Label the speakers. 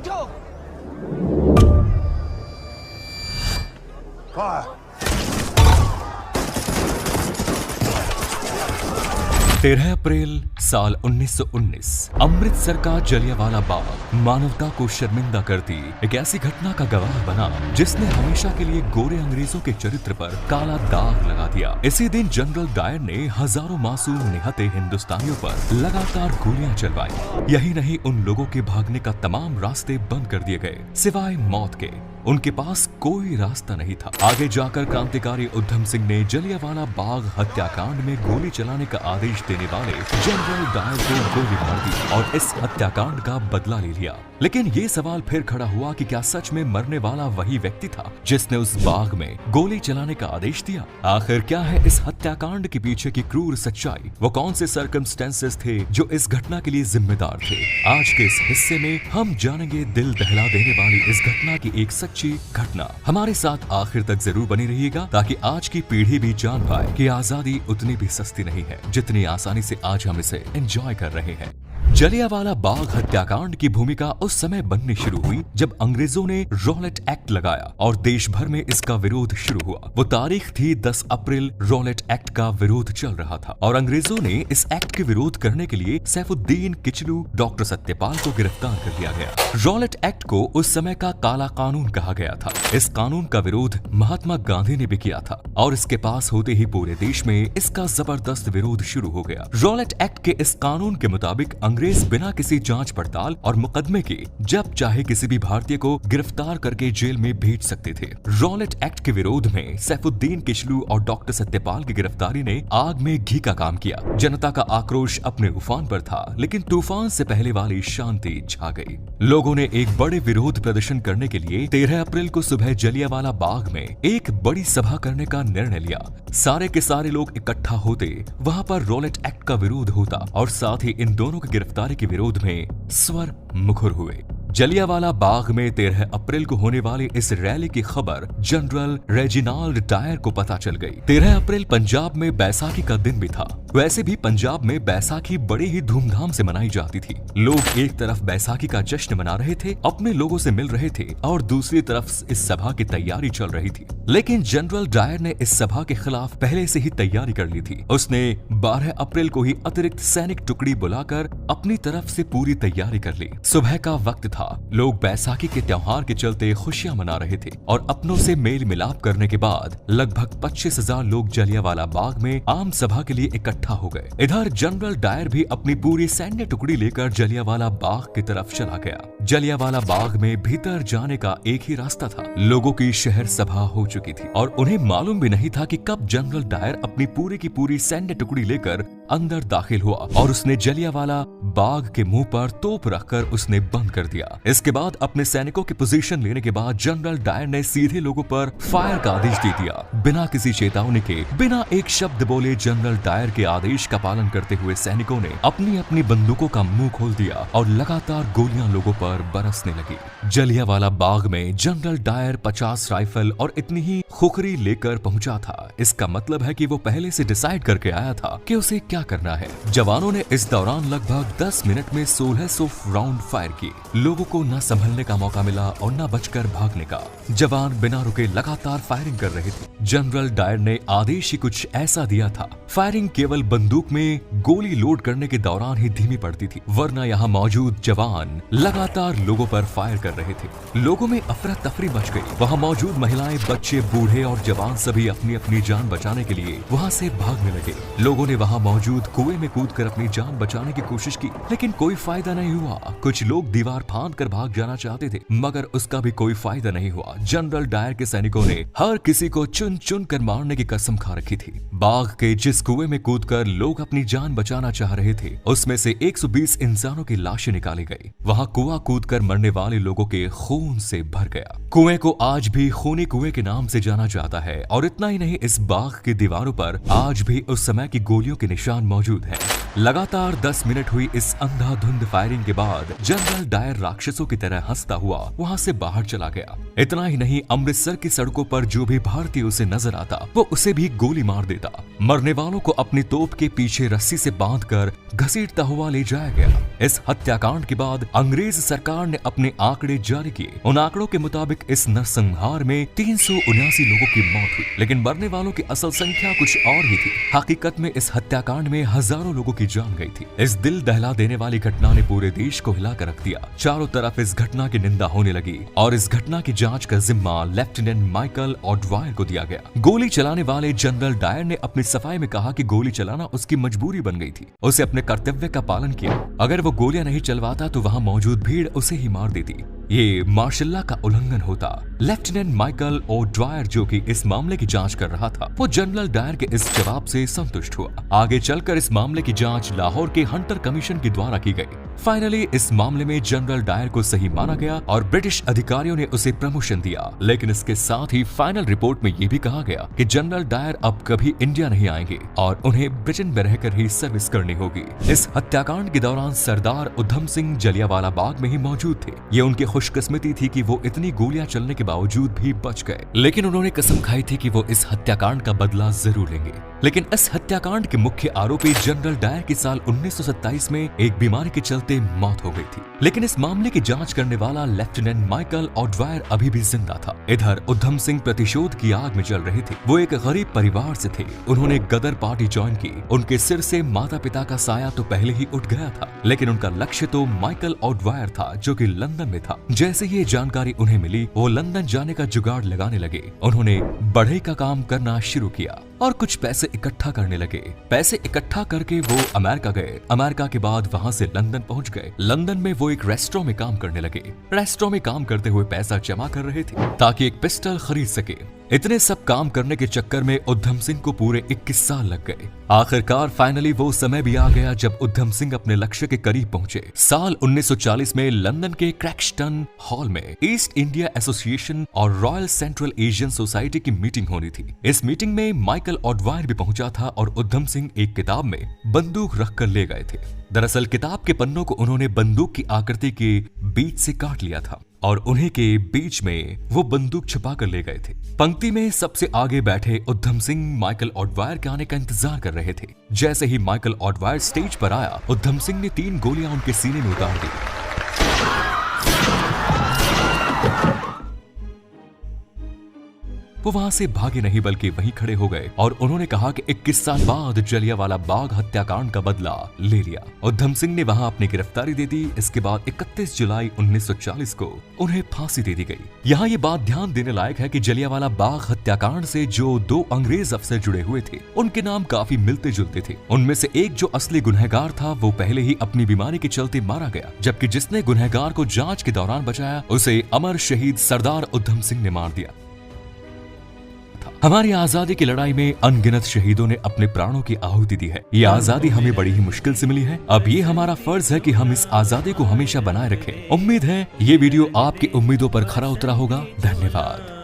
Speaker 1: बैठो।
Speaker 2: 13 अप्रैल साल 1919 अमृतसर का जलियांवाला बाग मानवता को शर्मिंदा करती एक ऐसी घटना का गवाह बना जिसने हमेशा के लिए गोरे अंग्रेजों के चरित्र पर काला दाग लगा दिया। इसी दिन जनरल डायर ने हजारों मासूम निहत्थे हिंदुस्तानियों पर लगातार गोलियां चलवाई। यही नहीं, उन लोगों के भागने का तमाम रास्ते बंद कर दिए गए सिवाय मौत के। उनके पास कोई रास्ता नहीं था। आगे जाकर क्रांतिकारी उधम सिंह ने जलियांवाला बाग हत्याकांड में गोली चलाने का आदेश देने वाले जनरल डायर को गोली मार दी और इस हत्याकांड का बदला ले लिया। लेकिन ये सवाल फिर खड़ा हुआ कि क्या सच में मरने वाला वही व्यक्ति था जिसने उस बाग में गोली चलाने का आदेश दिया? आखिर क्या है इस हत्याकांड के पीछे की क्रूर सच्चाई? वो कौन से सर्कमस्टेंसेस थे जो इस घटना के लिए जिम्मेदार थे? आज के इस हिस्से में हम जानेंगे दिल दहला देने वाली इस घटना की एक सच्ची घटना। हमारे साथ आखिर तक जरूर बने रहिएगा ताकि आज की पीढ़ी भी जान पाए कि आजादी उतनी भी सस्ती नहीं है जितनी आसानी से आज हम इसे एंजॉय कर रहे हैं। जलियांवाला बाग हत्याकांड की भूमिका उस समय बननी शुरू हुई जब अंग्रेजों ने रॉलेट एक्ट लगाया और देश भर में इसका विरोध शुरू हुआ। वो तारीख थी 10 अप्रैल। रॉलेट एक्ट का विरोध चल रहा था और अंग्रेजों ने इस एक्ट के विरोध करने के लिए सैफुद्दीन किचलू, डॉक्टर सत्यपाल को गिरफ्तार कर लिया गया। रॉलेट एक्ट को उस समय का काला कानून कहा गया था। इस कानून का विरोध महात्मा गांधी ने भी किया था और इसके पास होते ही पूरे देश में इसका जबरदस्त विरोध शुरू हो गया। रॉलेट एक्ट के इस कानून के मुताबिक अंग्रेज बिना किसी जांच पड़ताल और मुकदमे के जब चाहे किसी भी भारतीय को गिरफ्तार करके जेल में भेज सकते थे। रॉलेट एक्ट के विरोध में सैफुद्दीन किचलू और डॉक्टर सत्यपाल की गिरफ्तारी ने आग में घी का काम किया। जनता का आक्रोश अपने उफान पर था, लेकिन तूफान से पहले वाली शांति छा गई। लोगों ने एक बड़े विरोध प्रदर्शन करने के लिए 13 अप्रैल को सुबह जलियांवाला बाग में एक बड़ी सभा करने का निर्णय लिया। सारे के सारे लोग इकट्ठा होते, वहां पर रॉलेट एक्ट का विरोध होता और साथ ही इन दोनों की गिरफ्तारी के विरोध में स्वर मुखर हुए। जलियांवाला बाग में 13 अप्रैल को होने वाली इस रैली की खबर जनरल रेजिनाल्ड डायर को पता चल गई। 13 अप्रैल पंजाब में बैसाखी का दिन भी था। वैसे भी पंजाब में बैसाखी बड़ी ही धूमधाम से मनाई जाती थी। लोग एक तरफ बैसाखी का जश्न मना रहे थे, अपने लोगों से मिल रहे थे और दूसरी तरफ इस सभा की तैयारी चल रही थी। लेकिन जनरल डायर ने इस सभा के खिलाफ पहले से ही तैयारी कर ली थी। उसने 12 अप्रैल को ही अतिरिक्त सैनिक टुकड़ी बुलाकर अपनी तरफ से पूरी तैयारी कर ली। सुबह का वक्त था। लोग बैसाखी के त्योहार के चलते खुशियां मना रहे थे और अपनों से मेल मिलाप करने के बाद लगभग 25,000 लोग जलियांवाला बाग में आम सभा के लिए इकट्ठा हो गए। इधर जनरल डायर भी अपनी पूरी सैन्य टुकड़ी लेकर जलियांवाला बाग की तरफ चला गया। जलियांवाला बाग में भीतर जाने का एक ही रास्ता था। लोगों की शहर सभा हो चुकी थी और उन्हें मालूम भी नहीं था कि कब जनरल डायर अपनी पूरी की पूरी सैन्य टुकड़ी लेकर अंदर दाखिल हुआ और उसने जलियांवाला बाग के मुंह पर तोप रखकर उसने बंद कर दिया। इसके बाद अपने सैनिकों की पोजीशन लेने के बाद जनरल डायर ने सीधे लोगों पर फायर का आदेश दे दिया। बिना किसी चेतावनी के, बिना एक शब्द बोले जनरल डायर के आदेश का पालन करते हुए सैनिकों ने अपनी अपनी बंदूकों का मुंह खोल दिया और लगातार गोलियां लोगों पर बरसने लगी। जलियांवाला बाग में जनरल डायर 50 राइफल और इतनी ही खुखरी लेकर पहुंचा था। इसका मतलब है कि वो पहले से डिसाइड करके आया था कि उसे क्या करना है। जवानों ने इस दौरान लगभग 10 मिनट में 1600 राउंड फायर किए। लोगों को न संभलने का मौका मिला और न बचकर भागने का। जवान बिना रुके लगातार फायरिंग कर रहे थे। जनरल डायर ने आदेश ही कुछ ऐसा दिया था। फायरिंग केवल बंदूक में गोली लोड करने के दौरान ही धीमी पड़ती थी, वरना यहाँ मौजूद जवान लगातार लोगों पर फायर कर रहे थे। लोगों में अफरा तफरी मच गई। वहाँ मौजूद महिलाएं, बच्चे, बूढ़े और जवान सभी अपनी अपनी जान बचाने के लिए वहाँ से भागने लगे। लोगों ने वहाँ मौजूद कुएं में कूदकर अपनी जान बचाने की कोशिश की, लेकिन कोई फायदा नहीं हुआ। कुछ लोग दीवार फांद कर भाग जाना चाहते थे, मगर उसका भी कोई फायदा नहीं हुआ। जनरल डायर के सैनिकों ने हर किसी को चुन चुन कर मारने की कसम खा रखी थी। बाग के जिस कुएं में कूदकर लोग अपनी जान बचाना चाह रहे थे, उसमें से 120 इंसानों की लाशें निकाली गई। वहाँ कुआं कूदकर मरने वाले लोगों के खून से भर गया। कुएं को आज भी खूनी कुएं के नाम से जाना जाता है और इतना ही नहीं, इस बाग की दीवारों पर आज भी उस समय की गोलियों के निशान मौजूद हैं। लगातार 10 मिनट हुई इस अंधाधुंध फायरिंग के बाद जनरल डायर राक्षसों की तरह हंसता हुआ वहां से बाहर चला गया। इतना ही नहीं, अमृतसर की सड़कों पर जो भी भारतीय उसे नजर आता वो उसे भी गोली मार देता। मरने वालों को अपनी तोप के पीछे रस्सी से बांधकर घसीटता हुआ ले जाया गया। इस हत्याकांड के बाद अंग्रेज सरकार ने अपने आंकड़े जारी किए। उन आंकड़ों के मुताबिक इस नरसंहार में 379 लोगों की मौत हुई, लेकिन मरने वालों की असल संख्या कुछ और ही थी। हकीकत में इस हत्याकांड में हजारों लोगों की जान गई थी। इस दिल दहला देने वाली घटना ने पूरे देश को हिलाकर रख दिया। चारों तरफ इस घटना की निंदा होने लगी और इस घटना की जांच का जिम्मा लेफ्टिनेंट माइकल ऑडवायर को दिया गया। गोली चलाने वाले जनरल डायर ने अपनी सफाई में कहा कि गोली चलाना उसकी मजबूरी बन गई थी। उसे अपने कर्तव्य का पालन किया। अगर वो गोलियां नहीं चलवाता तो वहां मौजूद भीड़ उसे ही मार देती। ये मार्शल लॉ का उल्लंघन होता। लेफ्टिनेंट माइकल ऑडवायर, जो कि इस मामले की जांच कर रहा था, वो जनरल डायर के इस जवाब से संतुष्ट हुआ। आगे चलकर इस मामले की जांच लाहौर के हंटर कमीशन के द्वारा की गई। फाइनली इस मामले में जनरल डायर को सही माना गया और ब्रिटिश अधिकारियों ने उसे प्रमोशन दिया। लेकिन इसके साथ ही फाइनल रिपोर्ट में ये भी कहा गया कि जनरल डायर अब कभी इंडिया नहीं आएंगे और उन्हें ब्रिटेन में रहकर ही सर्विस करनी होगी। इस हत्याकांड के दौरान सरदार उधम सिंह जलियांवाला बाग में ही मौजूद थे। ये उनकी खुशकिस्मती थी कि वो इतनी गोलियां चलने के बावजूद भी बच गए, लेकिन उन्होंने कसम खाई थी कि वो इस हत्याकांड का बदला जरूर लेंगे। लेकिन इस हत्याकांड के मुख्य आरोपी जनरल डायर की साल 1927 में एक बीमारी के चलते मौत हो गई थी। लेकिन इस मामले की जांच करने वाला लेफ्टिनेंट माइकल ऑडवायर अभी भी जिंदा था। इधर उधम सिंह प्रतिशोध की आग में जल रहे थे। वो एक गरीब परिवार से थे। उन्होंने गदर पार्टी ज्वाइन की। उनके सिर से माता पिता का साया तो पहले ही उठ गया था, लेकिन उनका लक्ष्य तो माइकल ऑडवायर था, जो कि लंदन में था। जैसे ये जानकारी उन्हें मिली, वो लंदन जाने का जुगाड़ लगाने लगे। उन्होंने बढ़ई का काम करना शुरू किया और कुछ पैसे इकट्ठा करने लगे। पैसे इकट्ठा करके वो अमेरिका गए। अमेरिका के बाद वहां से लंदन पहुंच गए। लंदन में वो एक रेस्टोरेंट में काम करने लगे। रेस्टोरेंट में काम करते हुए पैसा जमा कर रहे थे ताकि एक पिस्टल खरीद सके। इतने सब काम करने के चक्कर में उधम सिंह को पूरे 21 साल लग गए। आखिरकार फाइनली वो समय भी आ गया जब उधम सिंह अपने लक्ष्य के करीब पहुंचे। साल 1940 में लंदन के क्रैक्सटन हॉल में ईस्ट इंडिया एसोसिएशन और रॉयल सेंट्रल एशियन सोसाइटी की मीटिंग होनी थी। इस मीटिंग में माइकल ऑडवायर भी पहुंचा था और उधम सिंह एक किताब में बंदूक रखकर ले गए थे। दरअसल किताब के पन्नों को उन्होंने बंदूक की आकृति के बीच से काट लिया था और उन्हीं के बीच में वो बंदूक छुपा कर ले गए थे। पंक्ति में सबसे आगे बैठे उधम सिंह माइकल ऑडवायर के आने का इंतजार कर रहे थे। जैसे ही माइकल ऑडवायर स्टेज पर आया, उधम सिंह ने 3 गोलियां उनके सीने में उतार दी। वो वहां से भागे नहीं बल्कि वहीं खड़े हो गए और उन्होंने कहा कि 21 साल बाद जलियांवाला बाग हत्याकांड का बदला ले लिया। उधम सिंह ने वहां अपनी गिरफ्तारी दे दी। इसके बाद 31 जुलाई 1940 को उन्हें फांसी दे दी गई। यहाँ ये बात ध्यान देने लायक है कि जलियांवाला बाग हत्याकांड से जो 2 अंग्रेज अफसर जुड़े हुए थे, उनके नाम काफी मिलते जुलते थे। उनमें से एक जो असली गुनहगार था वो पहले ही अपनी बीमारी के चलते मारा गया, जबकि जिसने गुनहगार को जांच के दौरान बचाया उसे अमर शहीद सरदार उधम सिंह ने मार दिया। हमारी आजादी की लड़ाई में अनगिनत शहीदों ने अपने प्राणों की आहुति दी है। ये आजादी हमें बड़ी ही मुश्किल से मिली है। अब ये हमारा फर्ज है कि हम इस आजादी को हमेशा बनाए रखें। उम्मीद है ये वीडियो आपकी उम्मीदों पर खरा उतरा होगा। धन्यवाद।